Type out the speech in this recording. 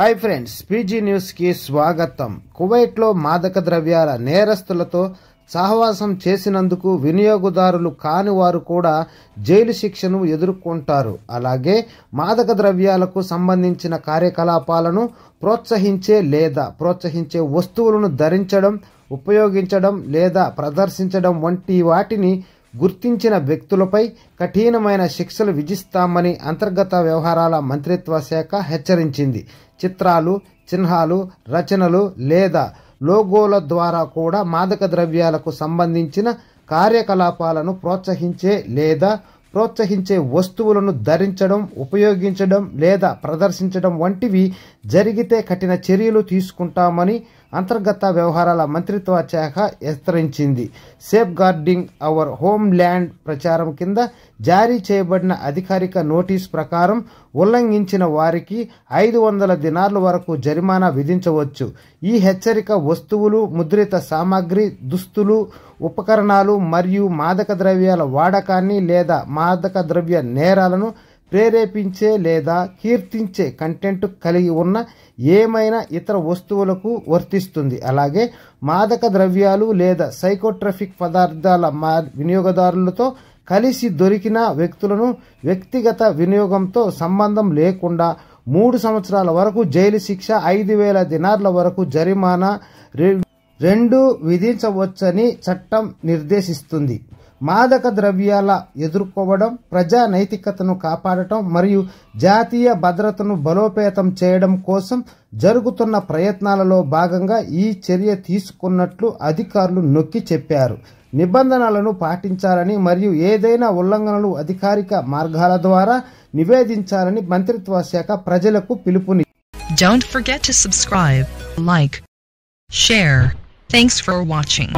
Hi friends, PG news కి స్వాగతం. Kuwait లో మాదక ద్రవ్యాల నేరస్తులతో సహవాసం చేసినందుకు వినియోగదారులు కాని వారు కూడా జైలు శిక్షను ఎదుర్కొంటారు. అలాగే మాదక ద్రవ్యాలకు సంబంధించిన కార్యకలాపాలను ప్రోత్సహించే వస్తువులను ధరించడం, ఉపయోగించడం లేదా ప్రదర్శించడం వంటి వాటిని గుర్తించిన వ్యక్తులపై కఠినమైన శిక్షలు విధిస్తామని అంతర్గత వ్యవహారాల మంత్రిత్వ శాఖ హెచ్చరించింది. చిత్రాలు, చిహ్నాలు, రచనలు లేదా లోగోల ద్వారా కూడా మాదక ద్రవ్యాలకు సంబంధించిన కార్యకలాపాలను ప్రోత్సహించే వస్తువులను ధరించడం, ఉపయోగించడం లేదా ప్రదర్శించడం వంటివి జరిగితే కఠిన చర్యలు తీసుకుంటామని అంతర్గత వ్యవహారాల మంత్రిత్వ శాఖ హెచ్చరించింది. Safe guarding our home land ప్రచారం కింద జారీ చేయబడిన అధికారిక నోటీస్ ప్రకారం ఉల్లంఘించిన వారికి 500 దినార్ల వరకు జరిమానా విధించవచ్చు. ఈ హెచ్చరిక వస్తువులు, ముద్రిత సామాగ్రి, దుస్తులు, ఉపకరణాలు మరియు మాదక ద్రవ్యాల వాడకాన్ని లేదా మాదక ద్రవ్య నేరాలను ప్రేరేపించే లేదా కీర్తించే కంటెంట్ కలిగి ఉన్న ఏమైనా ఇతర వస్తువులకు వర్తిస్తుంది. అలాగే మాదక ద్రవ్యాలు లేదా సైకోట్రోపిక్ పదార్థాల వినియోగదారులతో కలిసి దొరికిన వ్యక్తులను వ్యక్తిగత వినియోగంతో సంబంధం లేకుండా 3 సంవత్సరాల వరకు జైలు శిక్ష, 5,000 దినార్ల వరకు జరిమానా రెండు విధించవచ్చని చట్టం నిర్దేశిస్తుంది. మాదక ద్రవ్యాల ఎదుర్కోవడం, ప్రజా నైతికతను కాపాడటం మరియు జాతీయ భద్రతను బలోపేతం చేయడం కోసం జరుగుతున్న ప్రయత్నాలలో భాగంగా ఈ చర్య తీసుకున్నట్లు అధికారులు నొక్కి చెప్పారు. నిబంధనలను పాటించాలని మరియు ఏదైనా ఉల్లంఘనలు అధికారిక మార్గాల ద్వారా నివేదించాలని మంత్రిత్వ శాఖ ప్రజలకు పిలుపునిచ్చింది. Don't forget to subscribe, like, share. Thanks for watching.